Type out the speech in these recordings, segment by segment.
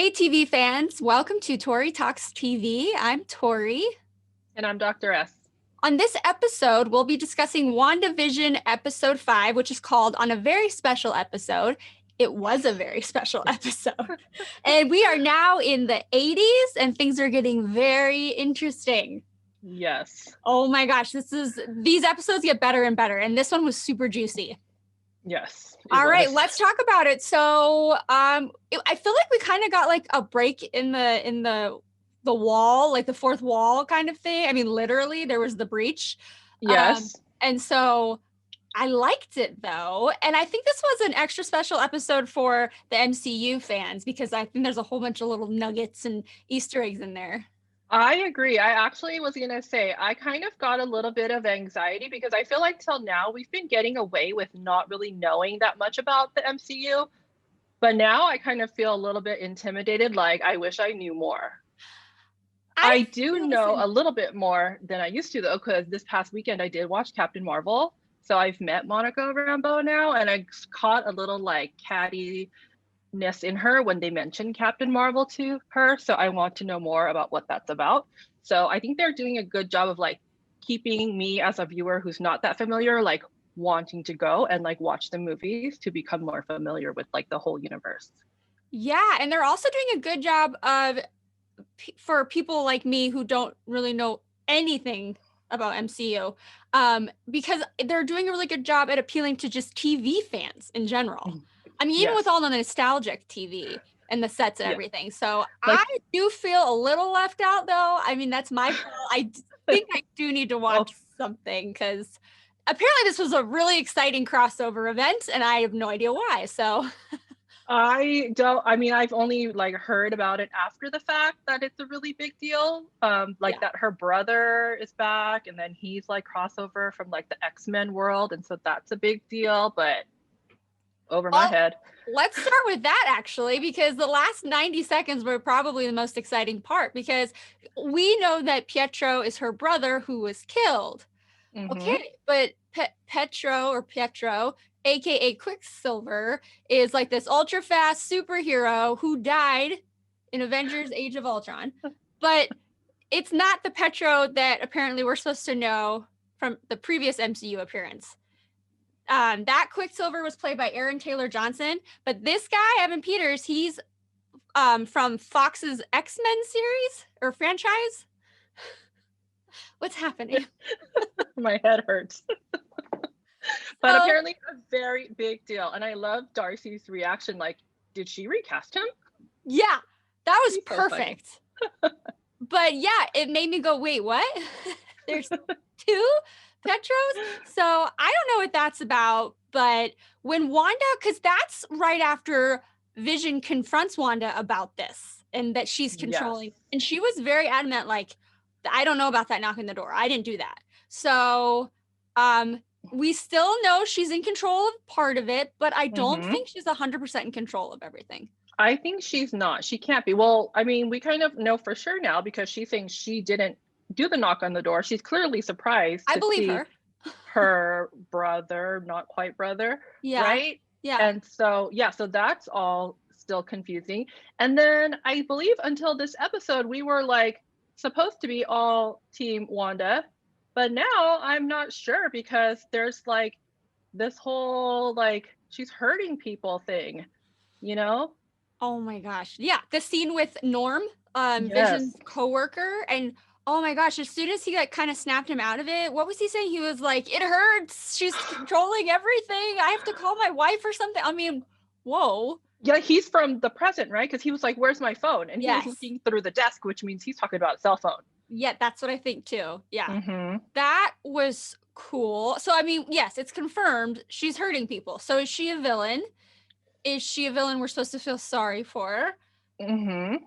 Hey, TV fans, welcome to Tori Talks TV. I'm Tori. And I'm Dr. S. On this episode, we'll be discussing WandaVision episode 5, which is called On a Very Special Episode. It was a very special episode. And we are now in the 80s and things are getting very interesting. Yes. Oh my gosh, these episodes get better and better. And this one was super juicy. Yes. All right, let's talk about it. So I feel like we kind of got like a break in the wall, like the fourth wall kind of thing. I mean, literally, there was the breach. Yes. And so I liked it though. And I think this was an extra special episode for the MCU fans because I think there's a whole bunch of little nuggets and Easter eggs in there. I agree. I actually was going to say, I kind of got a little bit of anxiety because I feel like till now we've been getting away with not really knowing that much about the MCU. But now I kind of feel a little bit intimidated. Like, I wish I knew more. I do know a little bit more than I used to, though, because this past weekend I did watch Captain Marvel. So I've met Monica Rambeau now, and I caught a little like cattiness in her when they mentioned Captain Marvel to her. So I want to know more about what that's about. So I think they're doing a good job of like keeping me as a viewer who's not that familiar, like wanting to go and like watch the movies to become more familiar with like the whole universe. Yeah, and they're also doing a good job of for people like me who don't really know anything about MCU, because they're doing a really good job at appealing to just TV fans in general. I mean, even with all the nostalgic TV and the sets and everything. So like, I do feel a little left out, though. I mean, that's my fault. I think I do need to watch something because apparently this was a really exciting crossover event, and I have no idea why. So I've only like heard about it after the fact that it's a really big deal. That her brother is back, and then he's like crossover from like the X-Men world, and so that's a big deal. But over my head. Let's start with that actually, because the last 90 seconds were probably the most exciting part because we know that Pietro is her brother who was killed. Mm-hmm. Okay, but Pietro, aka Quicksilver, is like this ultra fast superhero who died in Avengers Age of Ultron. But it's not the Pietro that apparently we're supposed to know from the previous MCU appearance. That Quicksilver was played by Aaron Taylor Johnson, but this guy, Evan Peters, he's from Fox's X-Men series or franchise. What's happening? My head hurts. But apparently a very big deal. And I love Darcy's reaction. Like, did she recast him? Yeah, that was perfect. But yeah, it made me go, wait, what? There's two Petros? So I don't know what that's about, but when Wanda, because that's right after Vision confronts Wanda about this and that she's controlling, and she was very adamant, like, I don't know about that knock on the door. I didn't do that. So we still know she's in control of part of it, but I don't think she's 100% in control of everything. I think she's not. She can't be. Well, I mean, we kind of know for sure now because she thinks she didn't do the knock on the door. She's clearly surprised. I believe her. Her brother, not quite brother. Yeah. Right? Yeah. And so, so that's all still confusing. And then I believe until this episode, we were like supposed to be all team Wanda, but now I'm not sure because there's like this whole like she's hurting people thing, you know? Oh my gosh. Yeah. The scene with Norm, Vision's coworker, and oh my gosh, as soon as he like kind of snapped him out of it, what was he saying? He was like, it hurts. She's controlling everything. I have to call my wife or something. I mean, whoa. Yeah, he's from the present, right? Because he was like, where's my phone? And he was looking through the desk, which means he's talking about a cell phone. Yeah, that's what I think too. Yeah. That was cool. So, I mean, yes, it's confirmed she's hurting people. So is she a villain? Is she a villain we're supposed to feel sorry for?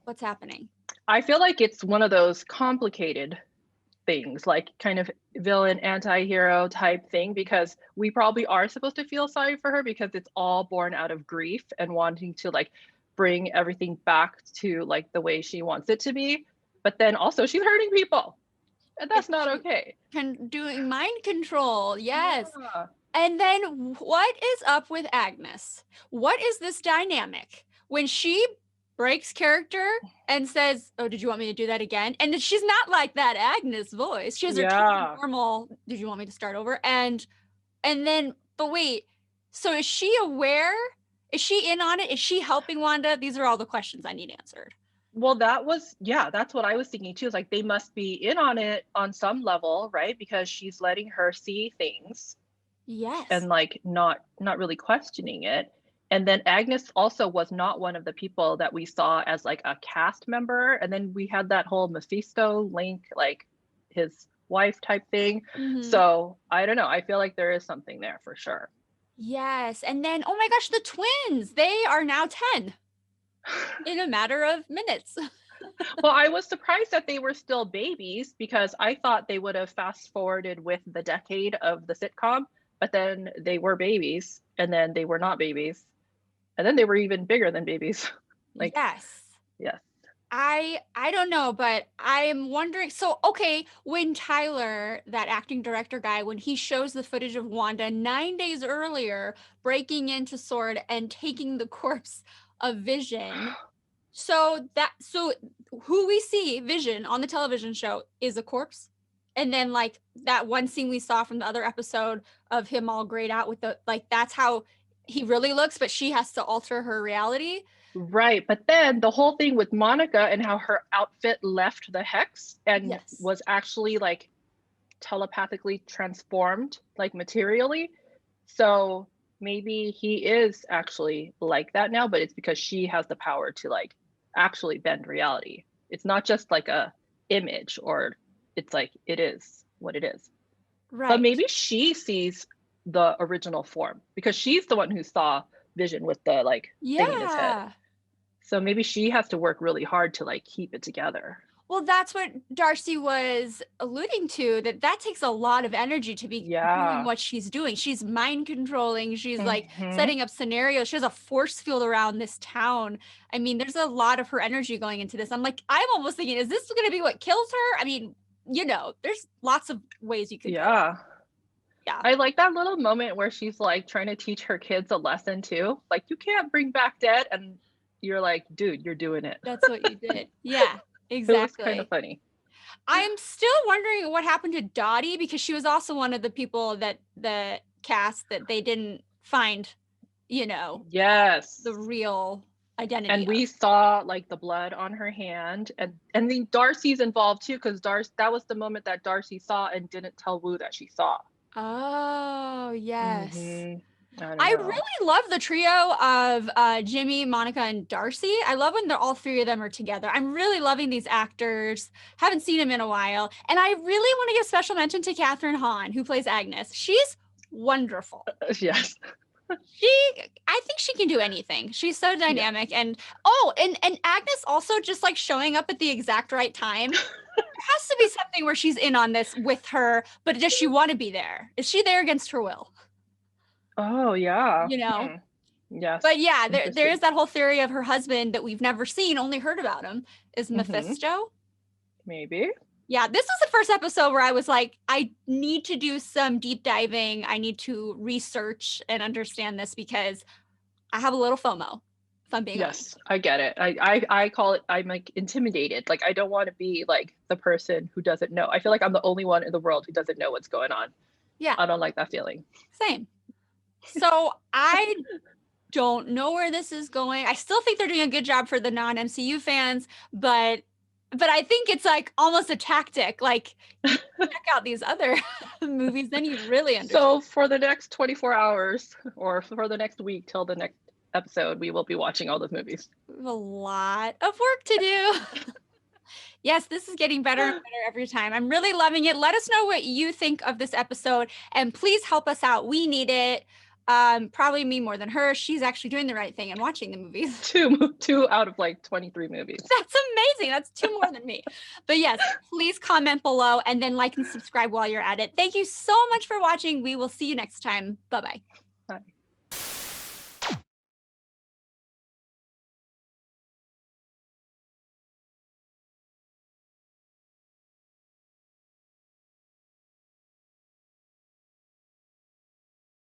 What's happening? I feel like it's one of those complicated things, like kind of villain, anti-hero type thing, because we probably are supposed to feel sorry for her because it's all born out of grief and wanting to like bring everything back to like the way she wants it to be. But then also she's hurting people, and that's not okay. Doing mind control. Yes. Yeah. And then what is up with Agnes? What is this dynamic? When she breaks character and says, "Oh, did you want me to do that again?" And she's not like that Agnes voice. She has her normal, "Did you want me to start over?" And then, but wait, so is she aware? Is she in on it? Is she helping Wanda? These are all the questions I need answered. Well, that's what I was thinking too. Is like they must be in on it on some level, right? Because she's letting her see things. Yes. And like not really questioning it. And then Agnes also was not one of the people that we saw as like a cast member. And then we had that whole Mephisto link, like his wife type thing. Mhm. So I don't know. I feel like there is something there for sure. Yes. And then, oh my gosh, the twins, they are now 10 in a matter of minutes. Well, I was surprised that they were still babies because I thought they would have fast forwarded with the decade of the sitcom, but then they were babies and then they were not babies. And then they were even bigger than babies. Like, yes. yes. I don't know, but I'm wondering. So, okay, when Tyler, that acting director guy, when he shows the footage of Wanda 9 days earlier breaking into Sword and taking the corpse of Vision, so who we see Vision on the television show is a corpse, and then like that one scene we saw from the other episode of him all grayed out with the like that's how he really looks, but she has to alter her reality. Right. But then the whole thing with Monica and how her outfit left the hex and was actually like telepathically transformed, like materially. So maybe he is actually like that now, but it's because she has the power to like actually bend reality. It's not just like a image, or it's like it is what it is. Right. But maybe she sees the original form because she's the one who saw Vision with the like thing in his head. So maybe she has to work really hard to like keep it together. Well, that's what Darcy was alluding to, that takes a lot of energy to be doing what she's doing. She's mind controlling. She's like setting up scenarios. She has a force field around this town. I mean, there's a lot of her energy going into this. I'm almost thinking, is this going to be what kills her? I mean, you know, there's lots of ways you could. Yeah. I like that little moment where she's like trying to teach her kids a lesson too. Like, you can't bring back dead. And you're like, dude, you're doing it. That's what you did. Yeah, exactly. It was kind of funny. I'm still wondering what happened to Dottie, because she was also one of the people that the cast that they didn't find, you know, the real identity. And we saw like the blood on her hand, and then Darcy's involved too, because that was the moment that Darcy saw and didn't tell Wu that she saw. Oh, yes. I really love the trio of Jimmy, Monica, and Darcy. I love when all three of them are together. I'm really loving these actors. Haven't seen them in a while. And I really want to give special mention to Kathryn Hahn, who plays Agnes. She's wonderful. Yes. I think she can do anything. She's so dynamic. Yeah. And Agnes also just like showing up at the exact right time. There has to be something where she's in on this with her, but does she want to be there? Is she there against her will? Oh, yeah. You know? Yes. But yeah, there is that whole theory of her husband that we've never seen, only heard about him, is Mephisto. Maybe. Yeah, this was the first episode where I was like, I need to do some deep diving. I need to research and understand this because I have a little FOMO, if I'm being honest. I get it. I call it, I'm like intimidated. Like, I don't want to be like the person who doesn't know. I feel like I'm the only one in the world who doesn't know what's going on. Yeah. I don't like that feeling. Same. So I don't know where this is going. I still think they're doing a good job for the non-MCU fans, but I think it's like almost a tactic. Like, check out these other movies, then you really understand. So for the next 24 hours or for the next week till the next episode, we will be watching all those movies. We have a lot of work to do. Yes, this is getting better and better every time. I'm really loving it. Let us know what you think of this episode, and please help us out. We need it. Probably me more than her. She's actually doing the right thing and watching the movies. Two out of like 23 movies. That's amazing. That's 2 more than me. But yes, please comment below and then like and subscribe while you're at it. Thank you so much for watching. We will see you next time. Bye-bye. Bye.